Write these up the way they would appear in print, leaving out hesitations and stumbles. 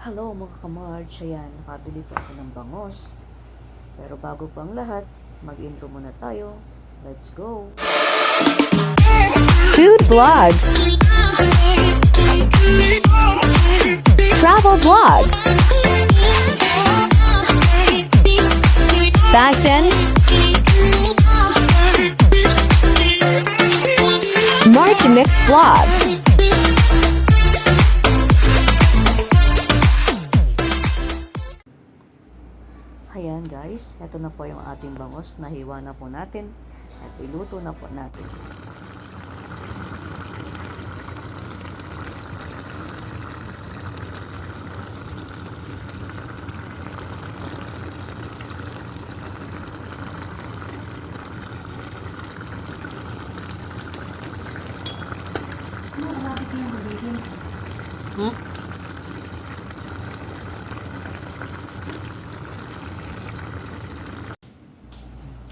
Hello mga kamarch, ayan, nakabili po ako ng bangos. Pero bago po ang lahat, mag-intro muna tayo. Let's go! Food vlogs, travel vlogs, fashion, March Mix vlog. Ayan guys, ito na po yung ating bangos. Nahiwa na po natin at iluto na po natin.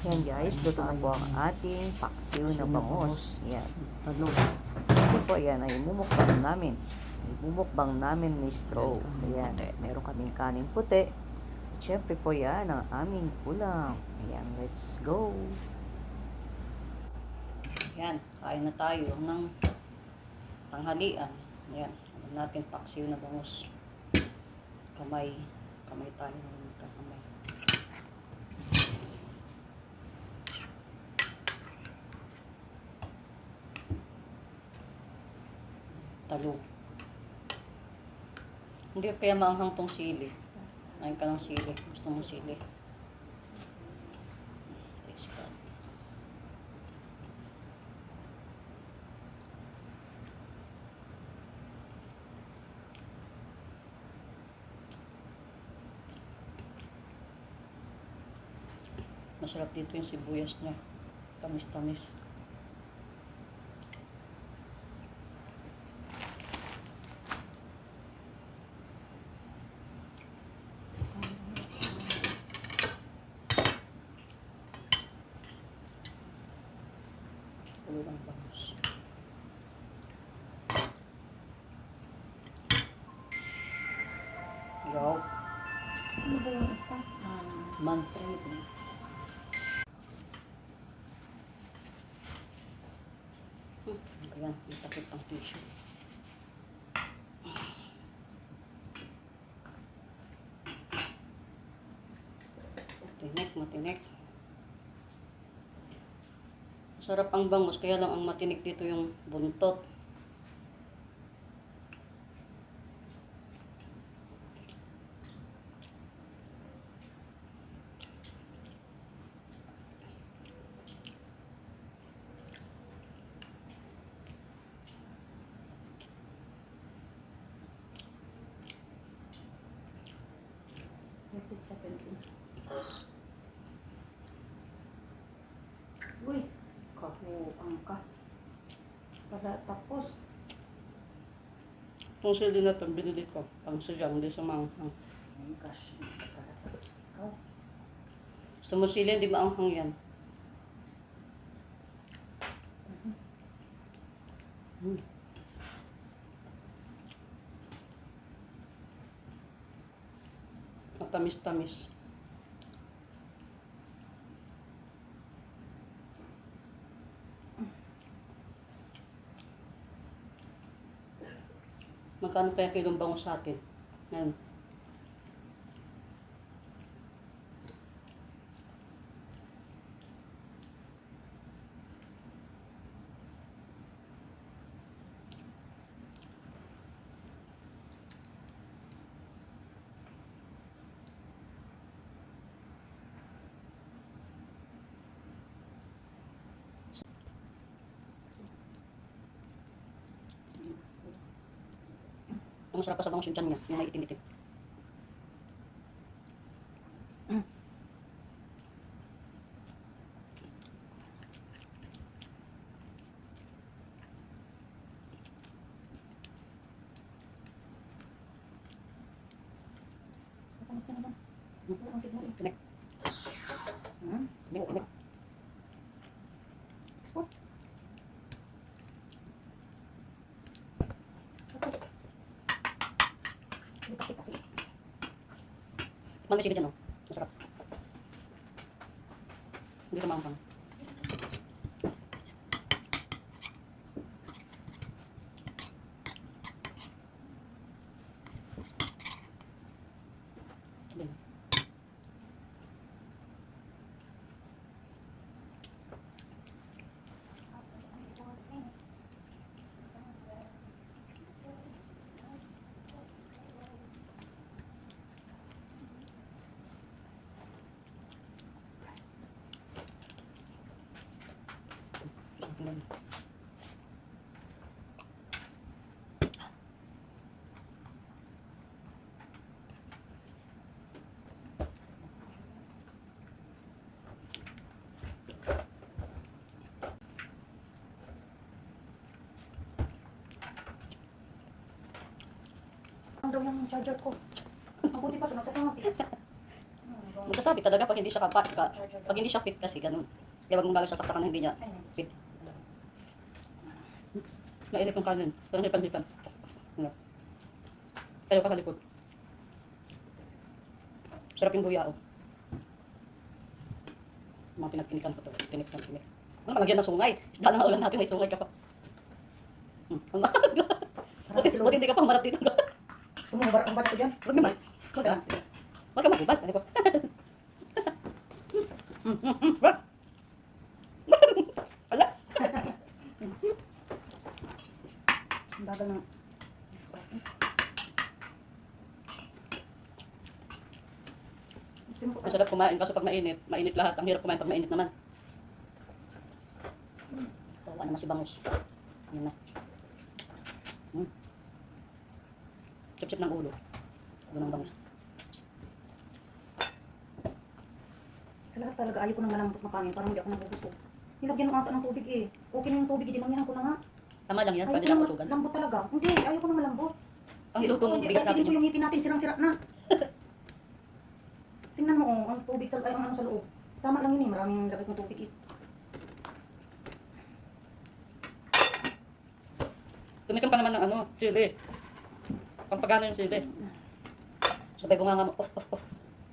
Yan guys, luto na po ang ating paksiw na bangos. Yan, talong. Kasi po yan ay mumukbang namin. Mumukbang namin ni Straw. Ayan, meron kaming kanin puti. Siyempre po yan ang aming ulam. Ayan, let's go. Yan, kain na tayo ng tanghalian. Ayan, alam natin paksiw na bangos. Kamay tayo ng kamay. Talo. Hindi kaya maanghang tong sili. Kain ka ng sili. Gusto mo sili. Taste ka. Masarap dito yung sibuyas niya. Tamis-tamis. Ulang bangus. Yo. Ano ba yung isa? Manfredis. Ayan, itakip ang tissue. Matinik. Sarap ang bangus, kaya lang ang matinik dito yung buntot. Lapit sa kanto. Uy, kahuang ka. Para tapos. Itong sili na ito, binili ko. Pang sadyang, hindi sa maanghang. Ay gosh, para tapos ikaw. Gusto mo sili, hindi maanghang yan. Matamis-tamis. Magkano kaya kilong bangus sa atin? Yan. Ang masarap pa sa bangus yung tiyan niya, yung may itim-itim. Kamusta naman? Ang signal. Connect. Connect. Export. Kita. Mami, sige dyan, oh. Masarap. Hindi ka maangkang. Sige. Tingnan. Ang daw yung charger ko. Ang buti pa ito, nagsasabi. Magsasabi talaga pag hindi siya pag hindi siya fit kasi ganun. Kaya wag mong bagay sa taktakan na hindi niya fit. Mainit yung kanin. Parang hipan-hipan. Kayo ka kalikod. Sarap yung buya, oh. Mga pinagtinikan ko to. Tinik. Ano malagyan ng sungay? Isda na nga ulan natin, may sungay ka pa. Buti hindi ka pang marap dito. Sumubar ang bato ko dyan. Huwag naman. Huwag ka magubad. Ano ko? Wala. Ang bagal na. Ang sarap kumain kaso pag mainit lahat. Ang hirap kumain pag mainit naman. Bawa naman si bangus. Yan na. Chip-chip ng ulo. Ulo ng bangus. Sa lahat talaga, ayaw ko ng malambot na kanin. Parang hindi ako nabubusog. Nilagyan ng ata ng tubig eh. Okay na yung tubig, dinamihan ko na nga. Tama lang yan. Ayaw Pwede ko lang ng matugan. lambot talaga. Hindi, ayaw ko ng malambot. Ang iluto mong bigas natin Tingnan ko yun. yung ngipin natin, sirang-sira na. Tingnan mo, oh, ang tubig sa, ay, ang ano sa loob. Tama lang yun eh, maraming lagay ng tubig eh. Tumikim ka naman ng ano, chili. Pampagana yung chili. Sabay bunga nga mo.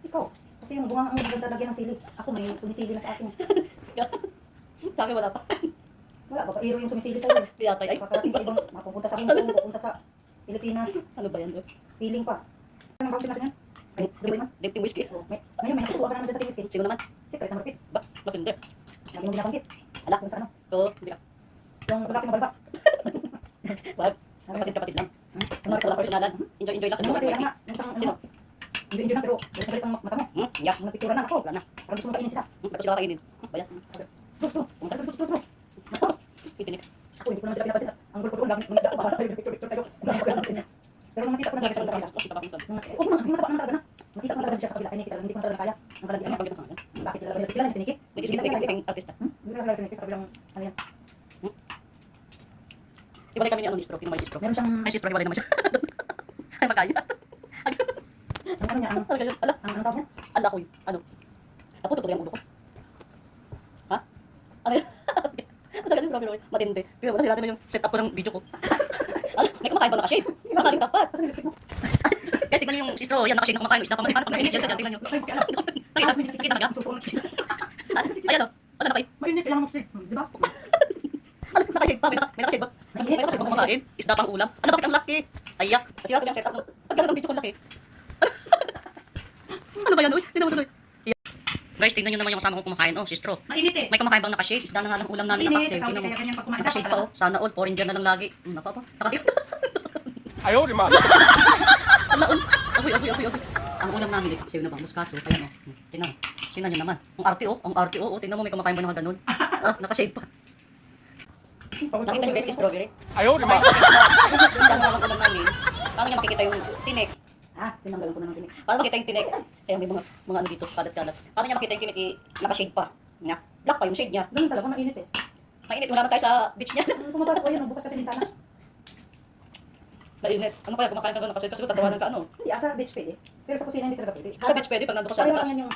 Ikaw, kasi yung bunga ang nagdadagyan ng sili. Ako may sumisili na sa akin. Sa akin wala pa. Wala, babaero yung sumisili sa'yo. Di yata ay. Pagkarating sa ibang, mapupunta sa Hong Kong, pupunta sa Pilipinas. Ano ba yan doon? Feeling pa. Anong bawsin natin yan? Ay, duloy mo. Dipting whiskey. Oh, may nakasuwa ka naman dyan sa whiskey. Sino naman? Secret na marupit. Ba? Matindi. Lagi mo binabanggit. Ala. Kung sa ano, So, hindi ka. yung lalaki mabalbas. Wag. Kapatid lang. Wala personalan. Enjoy lang sa Ano mga kasi, whiskey. nga, yung isang, Sino? ano, hindi na, pero galit ang mata mo. Yak. Mga pictura na, ako. Wala na. Parang gusto mo kainin sila. Ba't sila kakainin? Bayan. Gusto. Itinik. Ako, hindi ko naman sila pinapansin. Ang gulo ko doon, lagi ng isda. Baka tayo, picture tayo. Pero nung nakita ko na lagi siya sa kabila. Kita pa kita. Oo naman, yung mataba naman talaga na. Nakita ko na talaga siya sa kabila. Ay, hindi ko na talaga kaya. Ang kalagyan Ano niya. pag ito sa akin? Bakit talaga nila sa kabila? Siniki? Naging artista. Hindi ko na talaga siniki sa kabilang, ano yan. Ibalay kami ni ano ni Stro. Tinumay si Stro. Meron siyang, Ay si Stro, ibalay naman siya. Ay makaya. ang ano niya, ang, Ano ganyan? Ala. ang ano tawag niya? Ala ko. Ano? Naputo tuloy ang ulo ko. Ha? Ano yan? Ano ganyan si Stro? Matindi. Kaya wala sila naman yung setup ko ng video ko. Ano? May kumakain ba nakashave? Kumakain dapat. Guys, tingnan niyo yung si Stro. Yan nakashave na kumakain. Isda pa mga pag mainit yan siya. Tingnan niyo. Nakita talaga. Ayan o. Ano na kayo? Mainit, kailangan mo steak. Di ba? Ano nakashave pa? May nakashave ba? May nakashave ba kumakain? Isda pang ulam? Ano bakit ang laki? Ayak. Kasi lang yung setup. Pag ganun ang video ko laki. Ano ba yan? Uy, tingnan mo tuloy. Guys, tingnan nyo naman yung kasama kong kumakain. Oh, si Stro. Mainit eh. May kumakain bang nakashave? Isda na nga lang ulam namin Mainit, nakashave. sabi Tingnan mo. kaya ganyan pag kumain. Nakashave pa oh. Sana all. Foreign dyan na lang lagi. Napa pa. Nakatip. Ayaw, di ma. Alaon. Apoy. Ang ulam namin eh. Paksiw na bang muskaso. Ayan oh. Tingnan mo. Tingnan nyo naman. Ang RTO. Ang RTO. Oh, tingnan mo may kumakain ba naman ganun. Oh, nakashave pa. Nakita nyo guys si strawberry. Ayaw, di ma. Isda na lang ulam namin. Paano niya makikita yung tinik? Ah, tinanggalan ko na ng tinik. Paano makita yung tinik? Kaya may mga ano dito, kalat-kalat. Paano niya makita yung tinik? Naka-shade pa. Nga. Black pa yung shade niya. Ganun talaga, mainit eh. Mainit. Wala naman tayo sa beach niya. Nung pumapasok ko yun, nung bukas kasi bintana. Mainit. Ano kaya kumakain ka doon naka-shade? Kasi tatawanan ka ano. Hindi, sa beach pwede. Pero sa kusina hindi talaga pwede. Sa beach pwede pag nandun ka sa Pareho taas. lang yan yung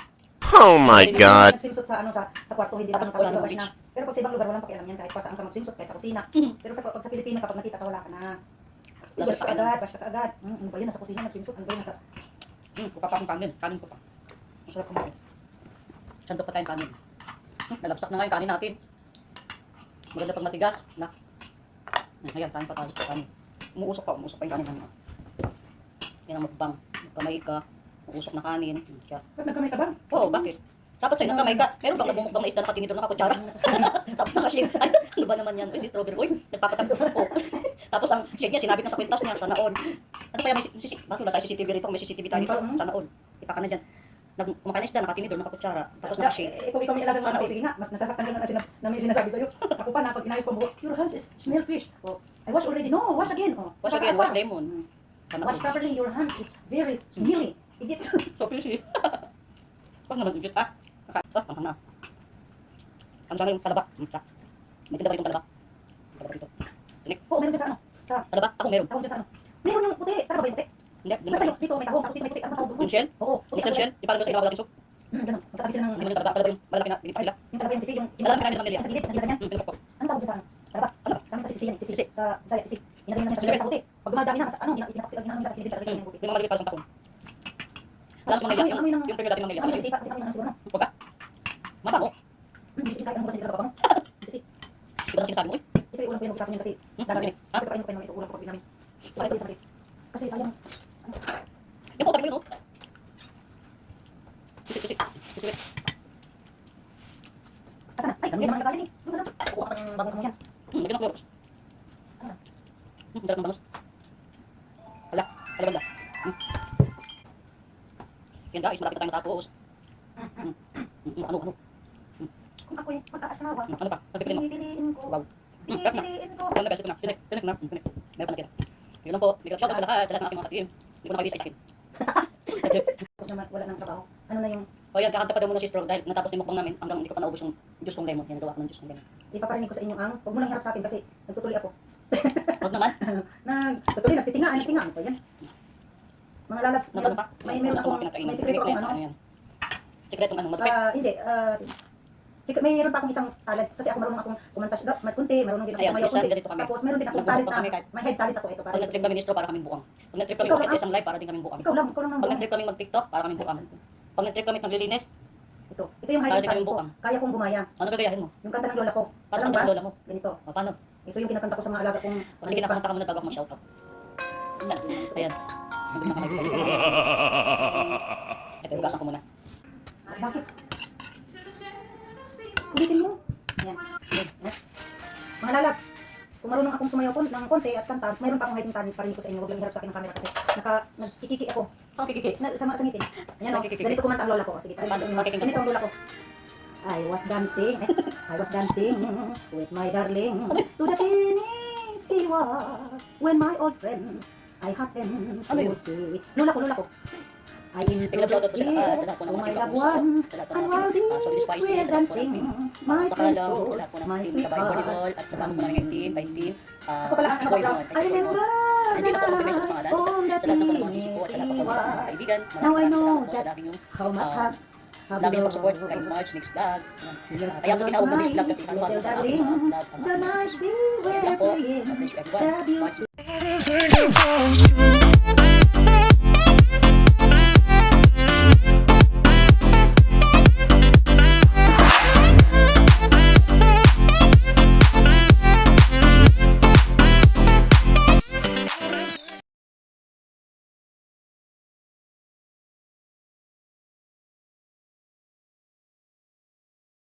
Oh my God. swimsuit sa ano sa kwarto, hindi sa Tapos ano, wala tapos namang labas na. Pero pag sa ibang lugar, walang pakialam yan. Kahit pa saan ka mag-swimsuit, kahit sa kusina. Mhm. Pero pag sa Pilipinas, kapag nakita ka, wala ka na. Nasa Brush ka agad, brush ka agad. Ano ba yun? Nasa kusina, nag-swimsuit. Ano ba yun? Nasa Kupa pa akong kanin. Kanin ko pa. Masarap kumain. Sandok pa tayong kanin. Nalabsak na nga yung kanin natin. Maganda pag matigas. Na. Ayan, kanin pa tayo. Kanin. Umuusok pa yung kanin namin. Yan ang mukbang. Magkamay ka. Uusok na kanin. Kaya, Ba't nagkamay ka ba? oo, bakit? Dapat sa'yo, nagkamay ka. Meron bang nagmumukbang na isda nakatinidor na kakutsara? Tapos nakashake. Ay, ano ba naman yan? Uy, si Strawberry. Uy, nagpapatag. Oh. Tapos ang shake niya, sinabit na sa kwintas niya, sana all. Ano kaya may bakit wala tayo CCTV rito? May CCTV tayo dito, sana all. Kita ka na dyan. Kumakain na isda, nakatinidor, nakakutsara. Tapos nakashake. Ikaw may alagang Sana mga sige nga, mas nasasaktan ka na may sinasabi sa'yo. Ako pa na pag inayos ko ang buhok, your hands is smell fish. Oh, I wash already. No, wash again. Oh, Wash again, wash lemon. Sana Wash all. properly, your hands is very smelly. Igit. So, fishy. Pag naman, ujit ah. Panghang na. Ano sana yung talaba? May tinda ba itong talaba? Talaba dito. Tinik. Oo, meron dyan sa ano? Sa Talaba? Ako meron. tahong dyan sa ano? Meron yung puti. Tara ba yung puti? Hindi. Basta yung dito may tahong, tapos dito may puti. Ano tawag doon? Yung shell? Oo. puti Instant ako. shell? Di parang sa inawa lagi soup? Ganun. Magkatabi sila ng... Hindi mo yung talaba yung malalaki na binita nila. Yung talaga yung sisi, yung... Malalaki na nila. Sa gilid, nakita niya. Pinapok. Ano tawag dyan sa ano? Tara ba? Ano? Sa amin kasi sisi yan. Sisi. Sisi. Sa Bisaya, sisi. Inagay na niya sa puti. Pag dumadami na, ano, ginagawa sila ginagawa sa gilid talaga yung puti. Yung mga maliliit para sa takong. Alam sa mga nila. Yung pwede natin mga Kami nila. kasi kasi kami ng siguro. Huwag ka. Mabango. Hindi kasi kahit ang bukas nila kapag Kasi Di ba na sinasabi mo eh? ito yung ulam ko yung kitapon niya kasi dalaga. Ito kain ko namin ito ulam ko namin. Bakit ito sakit? Kasi sayang. Yung po, tabi mo yun oh. Sisik. Asan na? Ay, kami naman nagkain eh. Doon na lang. Kuha ka ng bagong yan. Lagyan ng flores. Dalag ng bangus. Hala, banda. Yan guys, malapit na tayo matapos. Ano? Kung ako yung mag-aasawa, Ano pa? Pagpipili mo? pipiliin ko. Wow. Pipiliin ko. Alam na guys, ito na. Tinik na. Meron pa na kita. Yun lang po. Big up shoutout sa lahat ng aking mga ka-team. Hindi ko na kayo sa iskin. Tapos naman wala ng trabaho. Ano na yung O yan, kakanta pa daw muna si Stroke dahil natapos yung mukbang namin hanggang hindi ko pa naubos yung juice kong lemon. Yan, nagawa ko ng juice kong lemon. ipaparinig ko sa inyo ang huwag mo lang harap sa akin kasi nagtutuloy ako. Huwag naman. Nagtutuloy, nagtitingaan ko yan. Mga lalabs, Magkano pa? may meron akong, may sikreto akong ano. yan? Sikretong ano? Matupit? Hindi, mayroon pa akong isang talent kasi ako marunong akong kumantas kunti, marunong din ako Ayan, sumayaw isa, kunti. ganito kami. Tapos meron din akong Nagbubuka talent kami na, kahit- may head talent ako ito. Pag Para nag-trip kami ni Stro, para kaming buang. Pag nag-trip kami Ikaw mag-podcast lang, ng live, para din kaming buang. ikaw lang Pag buong. nag-trip kami mag-TikTok, para kaming buang. Pag nag-trip kami naglilinis, Ito yung Para highlight din talent kami ko. buang. Kaya kong gumaya. ano gagayahin mo? Yung kanta ng lola ko. Paano Alam kanta ba? ng lola mo? Ganito. O, paano? Ito yung kinakanta ko sa mga alaga kong O, sige, nakakanta ka muna bago ako mag-shoutout. Ayan. Ito, hugasan ko muna. Bakit? Ulitin mo. Yan. Mga lalabs, kung marunong akong sumayaw ng konti at kanta, mayroon pa akong hiding talent pa rin ko sa inyo. Huwag lang iharap sa akin ng camera kasi nagkikiki ako. Ang kikiki. Sa ngipin. Ayan o, Nagkikiki. ganito kumanta ang lola ko. Sige, para sa inyo. Makikinggan Ganito ang lola ko. I was dancing with my darling to the Tennessee waters when my old friend I happened Ano to yun? see. Lola ko. I Biglang shoutout introduced po sa it lahat po to ng my mga loved kausap ko. one. Sa lahat po And ng while ating Solid Spicy, we're sa lahat po dancing, ng my sa friends Kalang, sa told lahat po ng my team sweetheart. Kabay Volleyball, at sa mga po namin team, by team. Ako pala ang Whiskey Boy background. Mon, I remember Hindi na po ako the mention ng pangalan. night Sa on the lahat ng mga GC po, at sa lahat ng mga Tennessee kaibigan. Now I know Salamat po sa just lagi niyong how much Ah, have lagi you niyong pag-support loved. kay March Mix Vlog. Yes, Kaya po tinawag na Mix Vlog kasi little halo-halo sa aking darling, mga vlog. the night we So, yan were po. playing, God bless you everyone. the March beauty